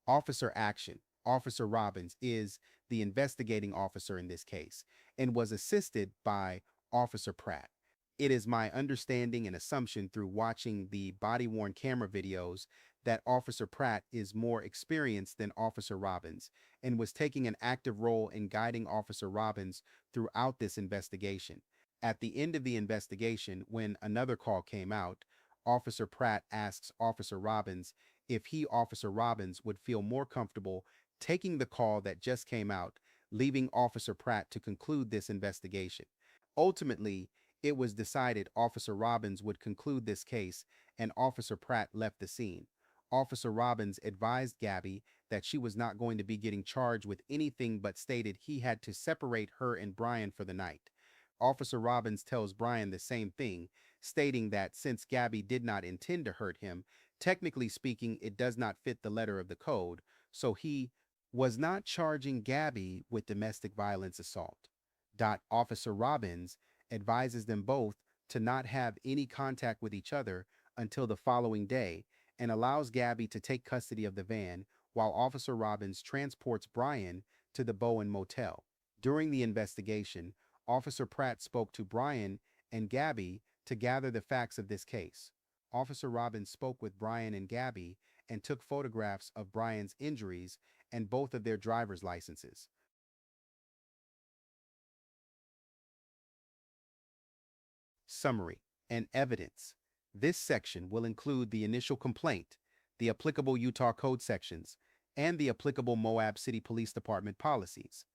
Officer Action. Officer Robbins is the investigating officer in this case and was assisted by Officer Pratt. It is my understanding and assumption through watching the body-worn camera videos that Officer Pratt is more experienced than Officer Robbins and was taking an active role in guiding Officer Robbins throughout this investigation. At the end of the investigation, when another call came out, Officer Pratt asks Officer Robbins if he, Officer Robbins, would feel more comfortable taking the call that just came out, leaving Officer Pratt to conclude this investigation. Ultimately, it was decided Officer Robbins would conclude this case, and Officer Pratt left the scene. Officer Robbins advised Gabby that she was not going to be getting charged with anything but stated he had to separate her and Brian for the night. Officer Robbins tells Brian the same thing, stating that since Gabby did not intend to hurt him, technically speaking, it does not fit the letter of the code, so he was not charging Gabby with domestic violence assault. Officer Robbins advises them both to not have any contact with each other until the following day and allows Gabby to take custody of the van while Officer Robbins transports Brian to the Bowen Motel. During the investigation, Officer Pratt spoke to Brian and Gabby to gather the facts of this case. Officer Robbins spoke with Brian and Gabby and took photographs of Brian's injuries and both of their driver's licenses. Summary and evidence. This section will include the initial complaint, the applicable Utah Code sections, and the applicable Moab City Police Department policies.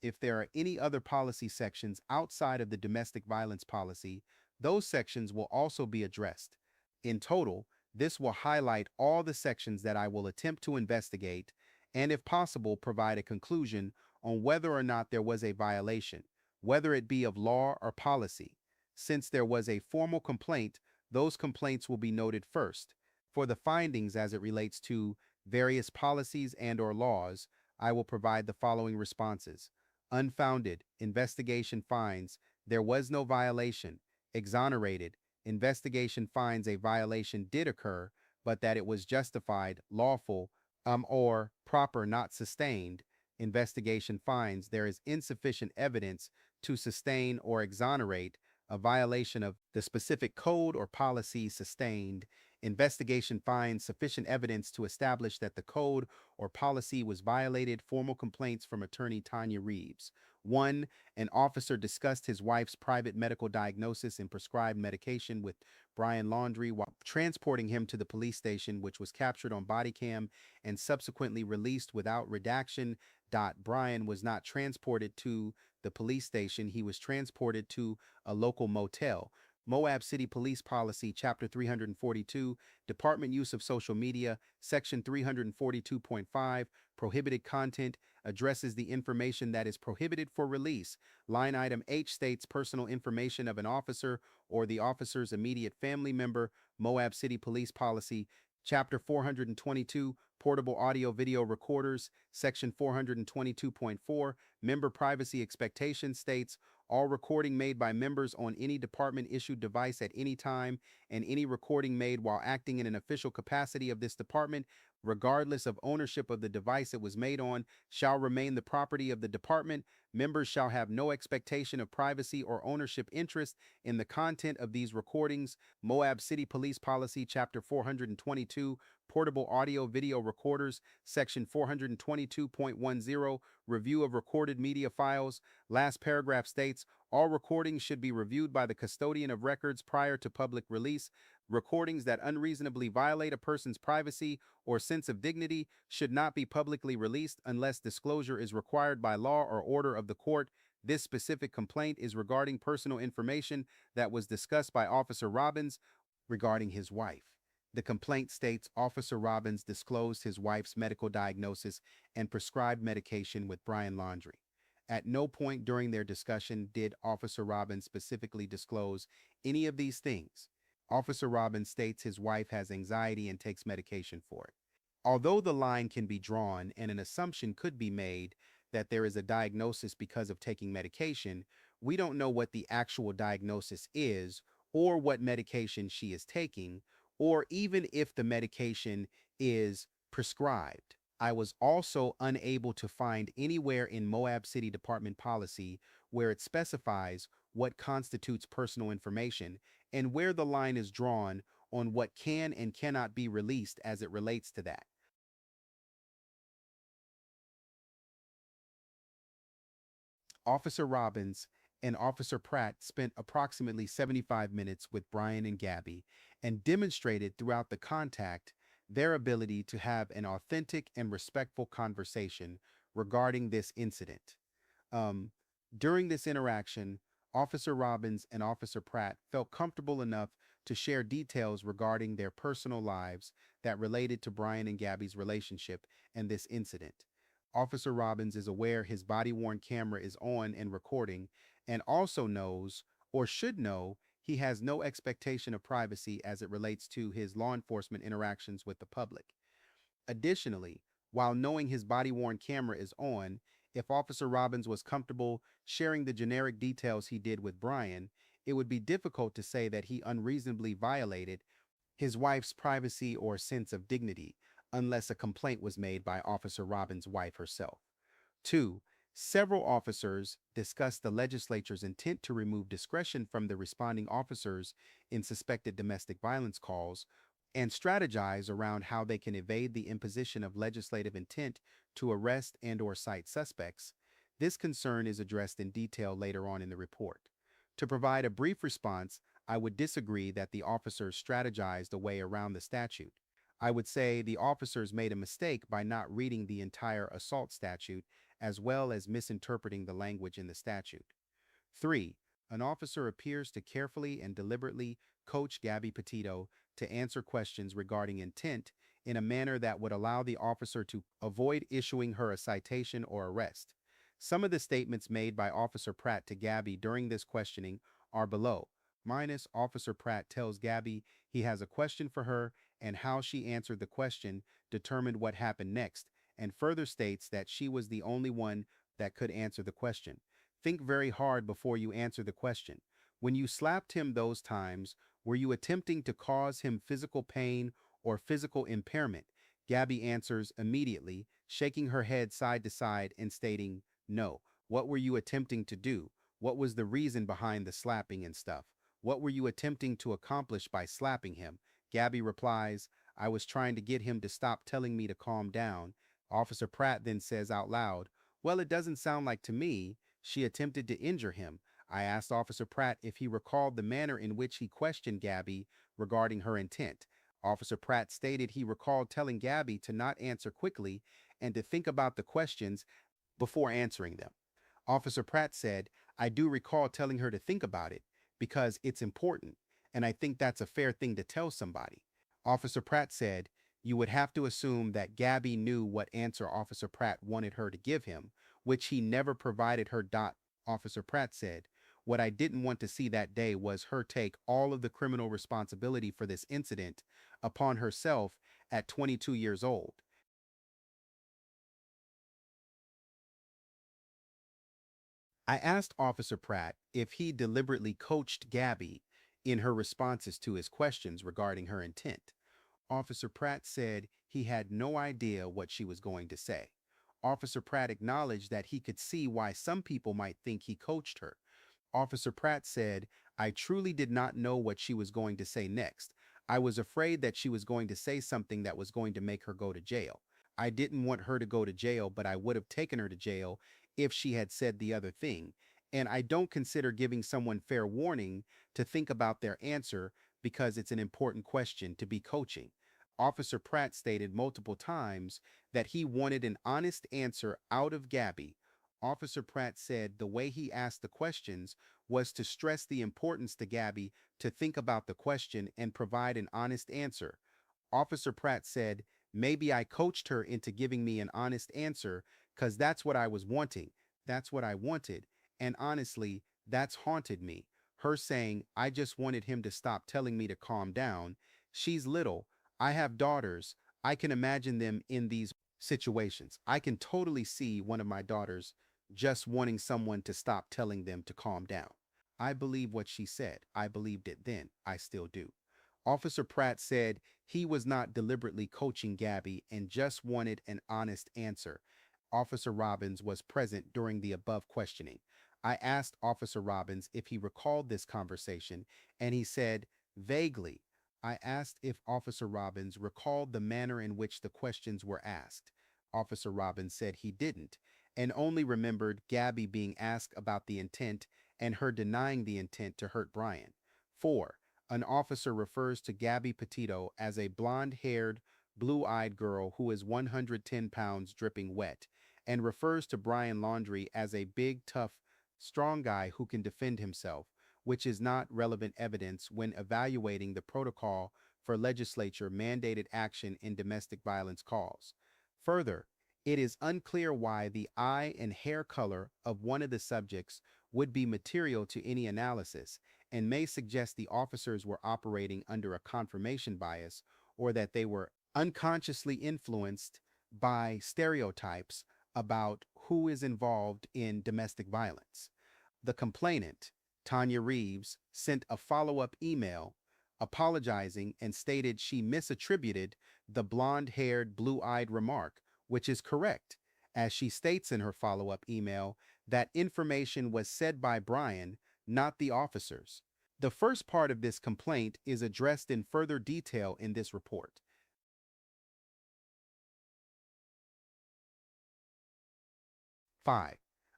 If there are any other policy sections outside of the domestic violence policy, those sections will also be addressed. In total, this will highlight all the sections that I will attempt to investigate and, if possible, provide a conclusion on whether or not there was a violation, whether it be of law or policy. Since there was a formal complaint, those complaints will be noted first. For the findings as it relates to various policies and/or laws, I will provide the following responses. Unfounded, investigation finds there was no violation. Exonerated, investigation finds a violation did occur, but that it was justified, lawful, or proper, not sustained. Investigation finds there is insufficient evidence to sustain or exonerate a violation of the specific code or policy sustained. Investigation finds sufficient evidence to establish that the code or policy was violated. Formal complaints from attorney Tanya Reeves. 1. An officer discussed his wife's private medical diagnosis and prescribed medication with Brian Laundrie while transporting him to the police station, which was captured on body cam and subsequently released without redaction. Brian was not transported to the police station. He was transported to a local motel. Moab City Police Policy, Chapter 342, Department Use of Social Media, Section 342.5, Prohibited Content, addresses the information that is prohibited for release. Line item H states personal information of an officer or the officer's immediate family member. Moab City Police Policy, Chapter 422, Portable Audio Video Recorders, Section 422.4, Member Privacy Expectation states, all recording made by members on any department-issued device at any time and any recording made while acting in an official capacity of this department, regardless of ownership of the device it was made on, shall remain the property of the department. Members shall have no expectation of privacy or ownership interest in the content of these recordings. Moab City Police Policy, Chapter 422, Portable Audio Video Recorders, Section 422.10, Review of Recorded Media Files. Last paragraph states, all recordings should be reviewed by the custodian of records prior to public release. Recordings that unreasonably violate a person's privacy or sense of dignity should not be publicly released unless disclosure is required by law or order of the court. This specific complaint is regarding personal information that was discussed by Officer Robbins regarding his wife. The complaint states Officer Robbins disclosed his wife's medical diagnosis and prescribed medication with Brian Laundrie. At no point during their discussion did Officer Robbins specifically disclose any of these things. Officer Robbins states his wife has anxiety and takes medication for it. Although the line can be drawn and an assumption could be made that there is a diagnosis because of taking medication, we don't know what the actual diagnosis is or what medication she is taking, or even if the medication is prescribed. I was also unable to find anywhere in Moab City Department policy where it specifies what constitutes personal information and where the line is drawn on what can and cannot be released as it relates to that. Officer Robbins and Officer Pratt spent approximately 75 minutes with Brian and Gabby and demonstrated throughout the contact their ability to have an authentic and respectful conversation regarding this incident. Um, During this interaction, Officer Robbins and Officer Pratt felt comfortable enough to share details regarding their personal lives that related to Brian and Gabby's relationship and this incident. Officer Robbins is aware his body worn camera is on and recording, and also knows, or should know, he has no expectation of privacy as it relates to his law enforcement interactions with the public. Additionally, while knowing his body worn camera is on, if Officer Robbins was comfortable sharing the generic details he did with Brian, it would be difficult to say that he unreasonably violated his wife's privacy or sense of dignity unless a complaint was made by Officer Robbins' wife herself. 2. Several officers discussed the legislature's intent to remove discretion from the responding officers in suspected domestic violence calls and strategize around how they can evade the imposition of legislative intent to arrest and/or cite suspects. This concern is addressed in detail later on in the report. To provide a brief response, I would disagree that the officers strategized a way around the statute. I would say the officers made a mistake by not reading the entire assault statute as well as misinterpreting the language in the statute. 3. An officer appears to carefully and deliberately coach Gabby Petito to answer questions regarding intent in a manner that would allow the officer to avoid issuing her a citation or arrest. Some of the statements made by Officer Pratt to Gabby during this questioning are below. Minus Officer Pratt tells Gabby he has a question for her and how she answered the question determined what happened next, and further states that she was the only one that could answer the question. Think very hard before you answer the question. When you slapped him those times, were you attempting to cause him physical pain or physical impairment? Gabby answers immediately, shaking her head side to side and stating, no. What were you attempting to do? What was the reason behind the slapping and stuff? What were you attempting to accomplish by slapping him? Gabby replies, I was trying to get him to stop telling me to calm down. Officer Pratt then says out loud, well, it doesn't sound like to me she attempted to injure him. I asked Officer Pratt if he recalled the manner in which he questioned Gabby regarding her intent. Officer Pratt stated he recalled telling Gabby to not answer quickly and to think about the questions before answering them. Officer Pratt said, I do recall telling her to think about it because it's important, and I think that's a fair thing to tell somebody. Officer Pratt said, you would have to assume that Gabby knew what answer Officer Pratt wanted her to give him, which he never provided her. Officer Pratt said, what I didn't want to see that day was her take all of the criminal responsibility for this incident upon herself at 22 years old. I asked Officer Pratt if he deliberately coached Gabby in her responses to his questions regarding her intent. Officer Pratt said he had no idea what she was going to say. Officer Pratt acknowledged that he could see why some people might think he coached her. Officer Pratt said, I truly did not know what she was going to say next. I was afraid that she was going to say something that was going to make her go to jail. I didn't want her to go to jail, but I would have taken her to jail if she had said the other thing. And I don't consider giving someone fair warning to think about their answer because it's an important question to be coaching. Officer Pratt stated multiple times that he wanted an honest answer out of Gabby. Officer Pratt said the way he asked the questions was to stress the importance to Gabby to think about the question and provide an honest answer. Officer Pratt said, maybe I coached her into giving me an honest answer because that's what I was wanting. That's what I wanted. And honestly, that's haunted me. Her saying, I just wanted him to stop telling me to calm down. She's little. I have daughters. I can imagine them in these situations. I can totally see one of my daughters just wanting someone to stop telling them to calm down. I believe what she said. I believed it then. I still do. Officer Pratt said he was not deliberately coaching Gabby and just wanted an honest answer. Officer Robbins was present during the above questioning. I asked Officer Robbins if he recalled this conversation, and he said, vaguely. I asked if Officer Robbins recalled the manner in which the questions were asked. Officer Robbins said he didn't, and only remembered Gabby being asked about the intent and her denying the intent to hurt Brian. 4. An officer refers to Gabby Petito as a blonde-haired, blue-eyed girl who is 110 pounds dripping wet, and refers to Brian Laundrie as a big, tough, strong guy who can defend himself, which is not relevant evidence when evaluating the protocol for legislature-mandated action in domestic violence calls. Further, it is unclear why the eye and hair color of one of the subjects would be material to any analysis, and may suggest the officers were operating under a confirmation bias or that they were unconsciously influenced by stereotypes about who is involved in domestic violence. The complainant, Tanya Reeves, sent a follow-up email apologizing and stated she misattributed the blonde-haired, blue-eyed remark, which is correct, as she states in her follow-up email that information was said by Brian, not the officers. The first part of this complaint is addressed in further detail in this report. 5.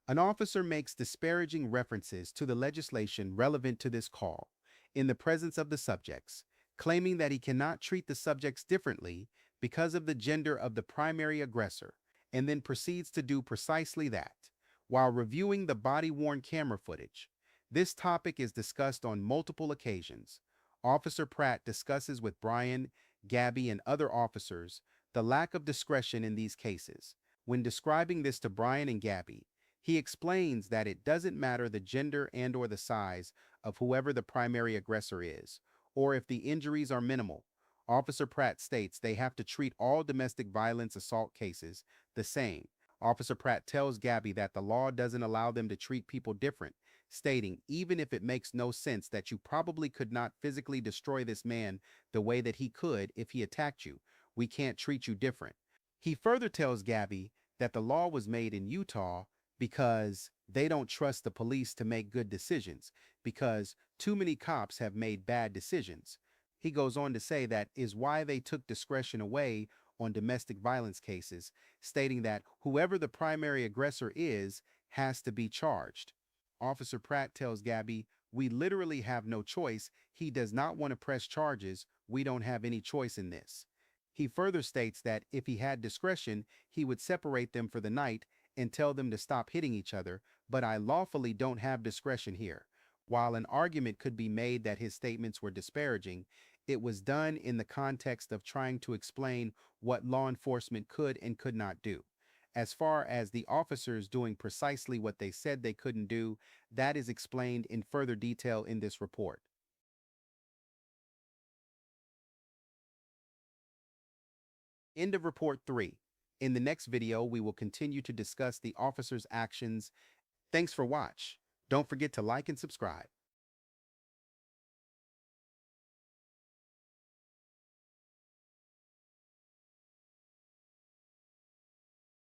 An officer makes disparaging references to the legislation relevant to this call in the presence of the subjects, claiming that he cannot treat the subjects differently because of the gender of the primary aggressor, and then proceeds to do precisely that while reviewing the body-worn camera footage. This topic is discussed on multiple occasions. Officer Pratt discusses with Brian, Gabby, and other officers the lack of discretion in these cases. When describing this to Brian and Gabby, he explains that it doesn't matter the gender and/or the size of whoever the primary aggressor is, or if the injuries are minimal. Officer Pratt states they have to treat all domestic violence assault cases the same. Officer Pratt tells Gabby that the law doesn't allow them to treat people different, stating, even if it makes no sense that you probably could not physically destroy this man the way that he could if he attacked you, we can't treat you different. He further tells Gabby that the law was made in Utah because they don't trust the police to make good decisions, because too many cops have made bad decisions. He goes on to say that is why they took discretion away on domestic violence cases, stating that whoever the primary aggressor is has to be charged. Officer Pratt tells Gabby, we literally have no choice. He does not want to press charges. We don't have any choice in this. He further states that if he had discretion, he would separate them for the night and tell them to stop hitting each other, but I lawfully don't have discretion here. While an argument could be made that his statements were disparaging, it was done in the context of trying to explain what law enforcement could and could not do. As far as the officers doing precisely what they said they couldn't do, that is explained in further detail in this report. End of report 3. In the next video, we will continue to discuss the officer's actions. Thanks for watch. Don't forget to like and subscribe.